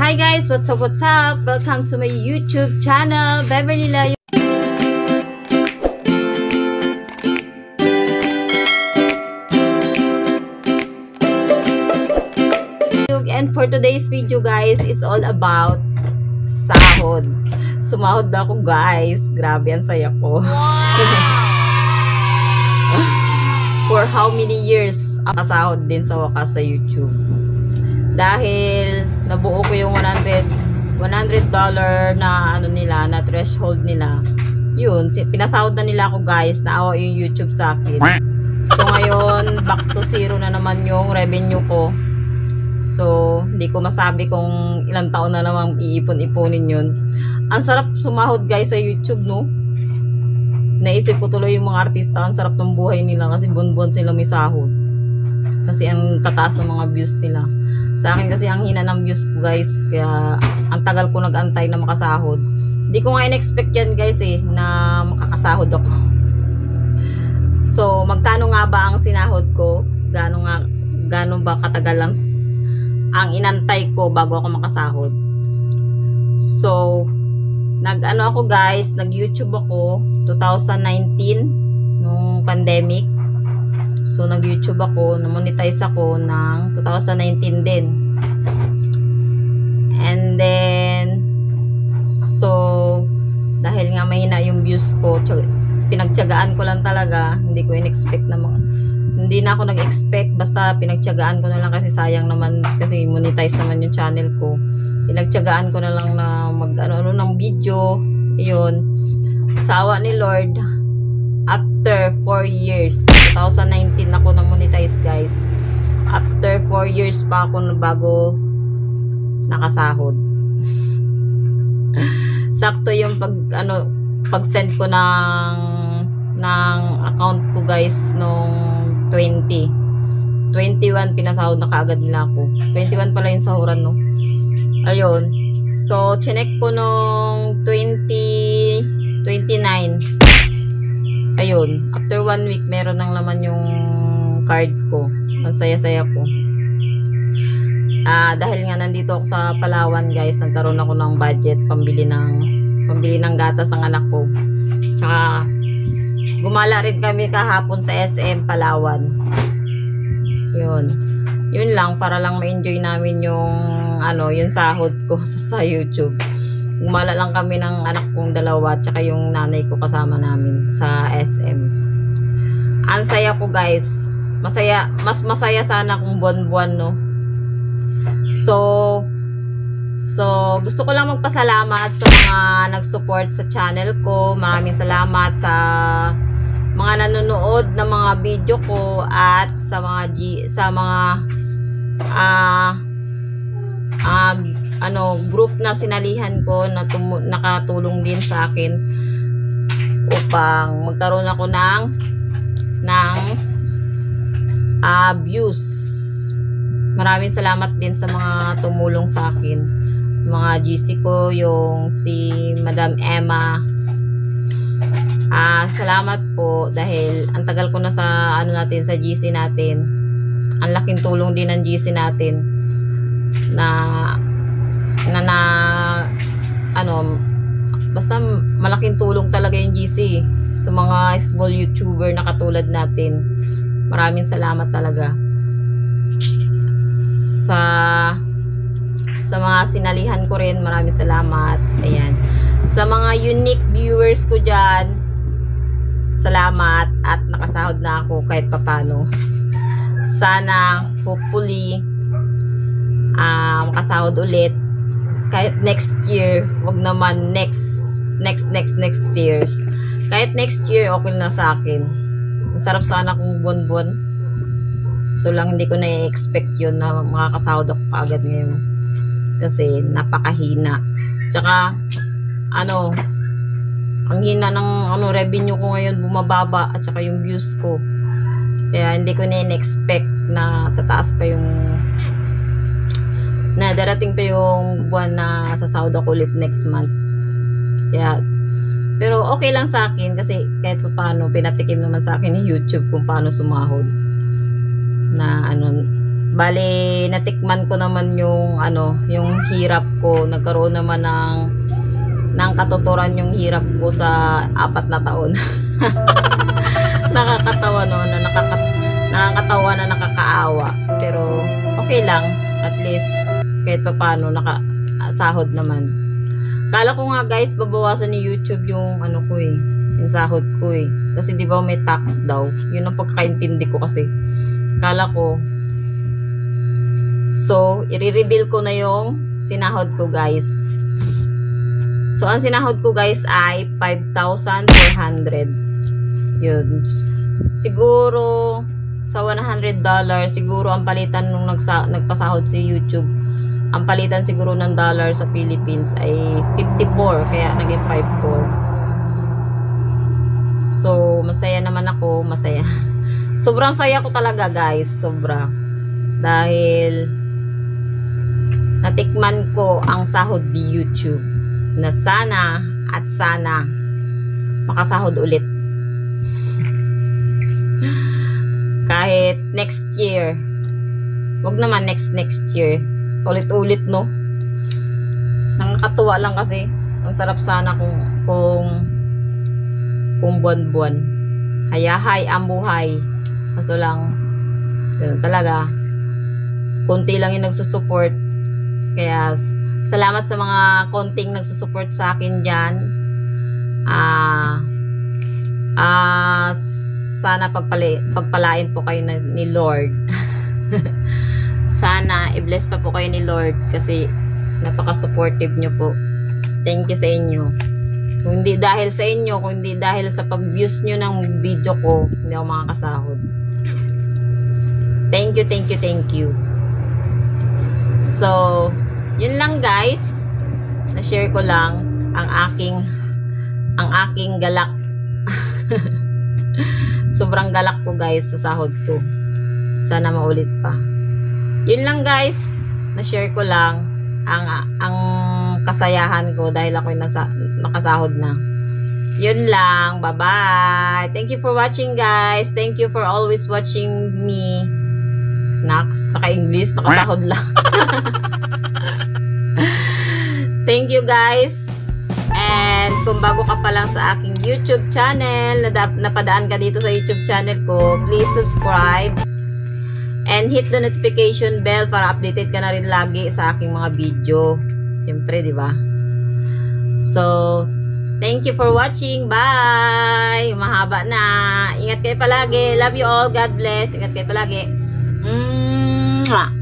Hi guys, what's up, what's up? Welcome to my YouTube channel, Beverly La. And for today's video guys, is all about sahod. Sumahod na ako guys. Grabe, ang saya ko. For how many years nakasahod din sa wakas sa YouTube. Dahil nabuo ko yung $100 na ano nila, na threshold nila. Yun, pinasahod na nila ako guys. Naawa yung YouTube sa akin. So ngayon, back to zero na naman yung revenue ko. So, hindi ko masabi kung ilang taon na namang iipon-iponin yun. Ang sarap sumahod guys sa YouTube, no? Naisip ko tuloy yung mga artista, ang sarap ng buhay nila kasi buwan-buwan sila may sahod. Kasi ang tataas ng mga views nila. Sa akin kasi ang hina ng views ko guys, kaya ang tagal ko nag-antay na makasahod. Hindi ko nga in-expect yan guys na makakasahod ako. So, magkano nga ba ang sinahod ko? Gano'n ba katagal lang ang inantay ko bago ako makasahod? So, nag-ano ako guys, nag-YouTube ako 2019 nung pandemic. So, nag-YouTube ako, na-monetize ako ng 2019 din. And then, so, dahil nga mahina yung views ko, pinagtiyagaan ko lang talaga, hindi ko in-expect na hindi na ako nag-expect, basta pinagtiyagaan ko na lang kasi sayang naman, kasi monetize naman yung channel ko. Pinagtiyagaan ko na lang na mag-ano ng video. Yun. Sawa ni Lord, after 4 years, 2019 ako na-monetize guys. After 4 years pa ako bago nakasahod. Sakto yung pag-send ko ng account ko guys nung 21 pinasahod na kaagad nila ako. 21 pala yung sahuran, no? Ayun. So, chinek ko nung 29. Ayun. After 1 week, meron nang laman yung card ko. Ang saya-saya ko. Dahil nga nandito ako sa Palawan, guys, nagkaroon ako ng budget pambili ng gatas ng anak ko. Tsaka, gumala rin kami kahapon sa SM Palawan. Yun lang, para lang ma-enjoy namin yung sahod ko sa YouTube. Gumala lang kami ng anak kong dalawa, tsaka yung nanay ko kasama namin sa SM. Ang saya ko guys. Mas masaya sana kung buwan-buwan, no? So, gusto ko lang magpasalamat sa mga nag-support sa channel ko. Maraming salamat sa mga nanonood ng mga video ko at sa mga group na sinalihan ko na nakatulong din sa akin upang magkaroon ako ng views. Maraming salamat din sa mga tumulong sa akin. Mga GC ko, yung si Madam Emma. Salamat po dahil ang tagal ko na sa sa GC natin. Ang laking tulong din ng GC natin basta malaking tulong talaga yung GC sa mga small YouTuber na katulad natin. Maraming salamat talaga sa mga sinalihan ko rin. Maraming salamat. Ayan. Sa mga unique viewers ko dyan, salamat at nakasahod na ako kahit papano. Sana, hopefully, makasahod ulit. Kahit next year, wag naman next years. Kahit next year, okay na sa akin. Ang sarap sana kung buwan-buwan. So lang, hindi ko na-expect yun na makakasahod ako kaagad ngayon. Kasi napakahina. Tsaka, ang hina ng revenue ko ngayon bumababa at saka yung views ko. Kaya hindi ko na-expect na tataas pa na darating pa yung buwan na sasahod ako ulit next month. Kaya, pero okay lang sa akin kasi kahit paano pinatikim naman sa akin ni YouTube kung paano sumahod. Na Bale, natikman ko naman yung yung hirap ko. Nagkaroon naman ng katuturan yung hirap ko sa 4 na taon. Nakakatawa no, nakakatawa na nakakaawa. Pero okay lang, at least kahit pa paano nakasahod naman. Kala ko nga guys, babawasan ni YouTube yung yung sahod ko eh. Kasi di ba may tax daw. Yun ang pagkakaintindi ko kasi. Kala ko. So, i-reveal ko na yung sinahod ko guys. So, ang sinahod ko guys ay 5,400. Yun. Siguro, sa $100, siguro ang palitan nung nagpasahod si YouTube, ang palitan siguro ng dollar sa Philippines ay 54. Kaya naging 54. So, masaya naman ako. Masaya. Sobrang saya ko talaga guys. Sobra. Dahil natikman ko ang sahod di YouTube. Na sana at sana makasahod ulit. Kahit next year. Wag naman next year. Ulit-ulit no. Nakakatuwa lang kasi. Ang sarap sana kung buwan-buwan. Hayahay ang buhay. Kaso lang, yun talaga, konti lang yung nagsusupport. Kaya, salamat sa mga konting nagsusupport sa akin dyan. Sana pagpalain po kayo ni Lord. Sana, i-bless pa po kayo ni Lord kasi napaka-supportive nyo po. Thank you sa inyo. Kung hindi dahil sa inyo, kung hindi dahil sa pag-views nyo ng video ko, hindi ako makakasahod. Thank you, thank you, thank you. So, yun lang guys. Na-share ko lang ang aking galak. Sobrang galak ko guys sa sahod ko. Sana maulit pa. Yun lang guys. Na-share ko lang ang kasayahan ko dahil ako'y nakasahod na. Yun lang. Bye-bye. Thank you for watching guys. Thank you for always watching me. Naks, naka-English, nakasahod lang. Thank you guys. And kung bago ka pa lang sa aking YouTube channel, napadaan ka dito sa YouTube channel ko, please subscribe. And hit the notification bell para updated ka na rin lagi sa aking mga video. Siyempre, di ba? So, thank you for watching. Bye! Mahaba na. Ingat kayo palagi. Love you all. God bless. Ingat kayo palagi. Mwah!